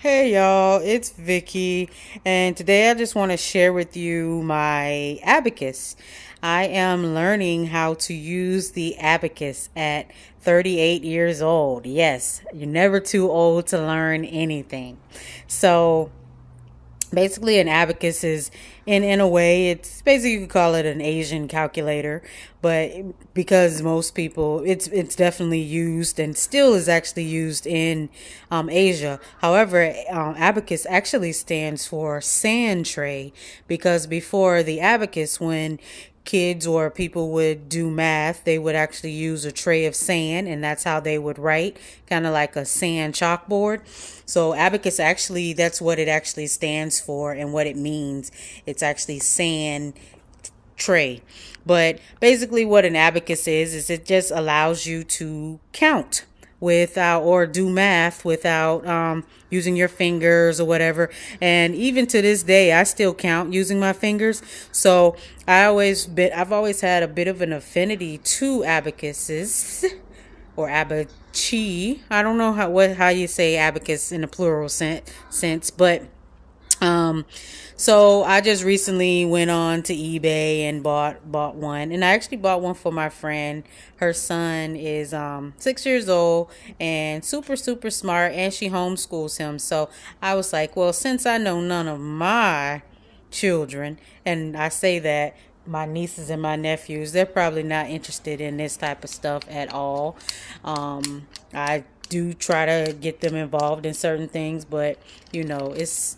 Hey y'all, it's Vicky, and today I just want to share with you my abacus. I am learning how to use the abacus at 38 years old. Yes, you're never too old to learn anything. So, basically an abacus is in a way it's basically you could call it an Asian calculator, but because most people it's definitely used and still is actually used in Asia. However, abacus actually stands for sand tray, because before the abacus, when kids or people would do math, they would actually use a tray of sand, and that's how they would write, kind of like a sand chalkboard. So abacus actually, that's what it actually stands for and what it means. It's actually sand tray. But basically what an abacus is it just allows you to count without, or do math without using your fingers or whatever. And even to this day, I still count using my fingers. So I've always had a bit of an affinity to abacuses, or abachi. I don't know how you say abacus in a plural sense, but um, so I just recently went on to eBay and bought one, and I actually bought one for my friend. Her son is 6 years old and super smart, and she homeschools him. So I was like, well, since I know none of my children, and I say that my nieces and my nephews, they're probably not interested in this type of stuff at all. I do try to get them involved in certain things, but it's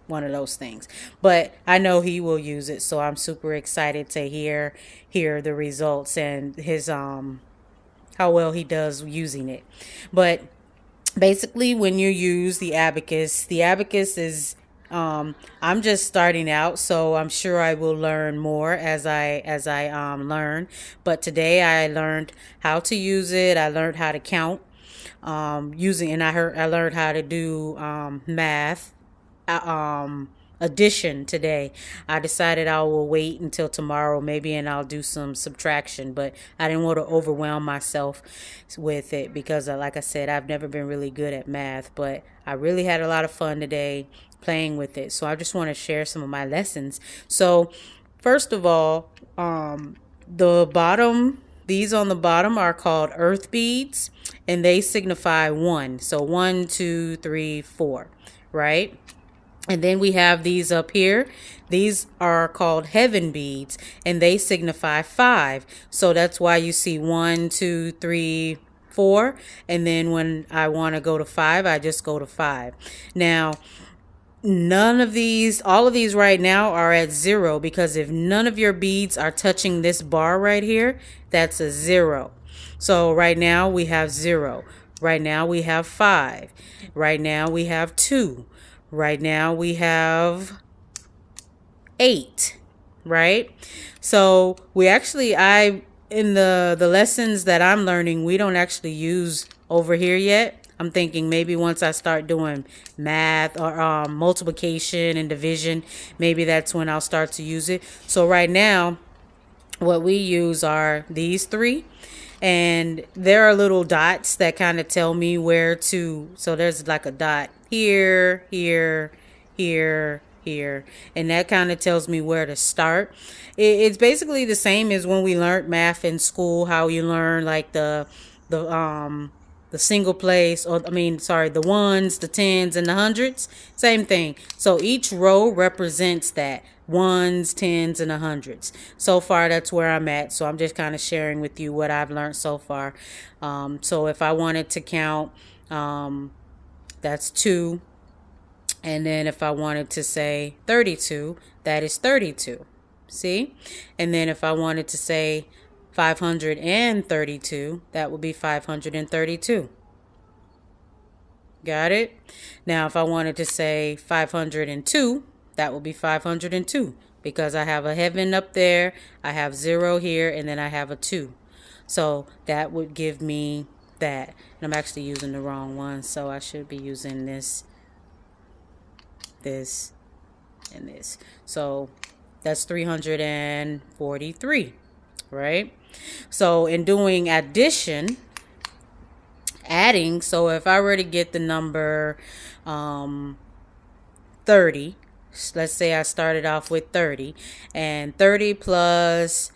one of those things. But I know he will use it, so I'm super excited to hear the results and his how well he does using it. But basically, when you use the abacus is I'm just starting out, so I'm sure I will learn more as I learn. But today I learned how to use it. I learned how to count using, and I learned how to do math, addition today. I decided I will wait until tomorrow maybe, and I'll do some subtraction, but I didn't want to overwhelm myself with it because like I said, I've never been really good at math, but I really had a lot of fun today playing with it. So I just want to share some of my lessons. So first of all, the bottom these on the bottom are called earth beads, and they signify one. So 1, 2, 3, 4, right? And then we have these up here. These are called heaven beads, and they signify five. So that's why you see 1, 2, 3, 4. And then when I want to go to five, I just go to five. Now, all of these right now are at zero, because if none of your beads are touching this bar right here, that's a zero. So right now we have zero. Right now we have five. Right now we have two. Right now we have 8, right? So we actually, in the lessons that I'm learning, we don't actually use over here yet. I'm thinking maybe once I start doing math or multiplication and division, maybe that's when I'll start to use it. So right now, what we use are these three, and there are little dots that kind of tell me where to. So there's like a dot here, here, here, and that kind of tells me where to start. It's basically the same as when we learned math in school, how you learn like the single place, or I mean, sorry, the ones, the tens, and the hundreds. Same thing. So each row represents that ones, tens, and the hundreds. So far, that's where I'm at. So I'm just kind of sharing with you what I've learned so far. So if I wanted to count, that's 2. And then if I wanted to say 32, that is 32. See? And then if I wanted to say 532, that would be 532. Got it? Now, if I wanted to say 502, that would be 502, because I have a heaven up there, I have 0 here, and then I have a 2. So that would give me that. And I'm actually using the wrong one, so I should be using this, and this. So that's 343, right? So in doing addition, adding. So if I were to get the number 30, let's say I started off with 30, and 30 plus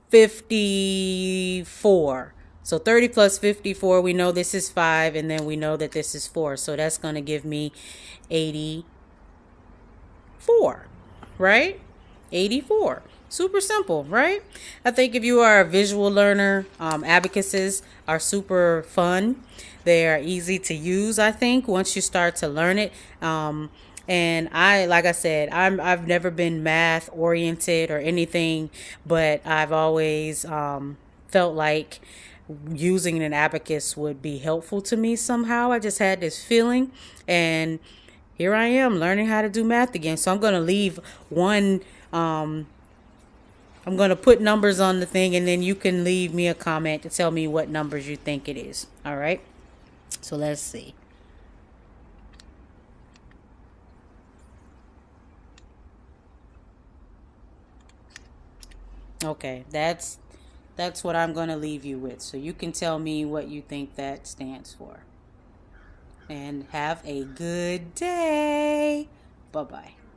54. So 30 plus 54, we know this is 5, and then we know that this is 4. So that's going to give me 84, right? 84. Super simple, right? I think if you are a visual learner, abacuses are super fun. They are easy to use, I think, once you start to learn it. And like I said, I've never been math oriented or anything, but I've always felt like using an abacus would be helpful to me somehow. I just had this feeling, and here I am learning how to do math again. So I'm going to leave one, I'm going to put numbers on the thing, and then you can leave me a comment to tell me what numbers you think it is. All right. So let's see. Okay, that's what I'm going to leave you with. So you can tell me what you think that stands for. And have a good day. Bye-bye.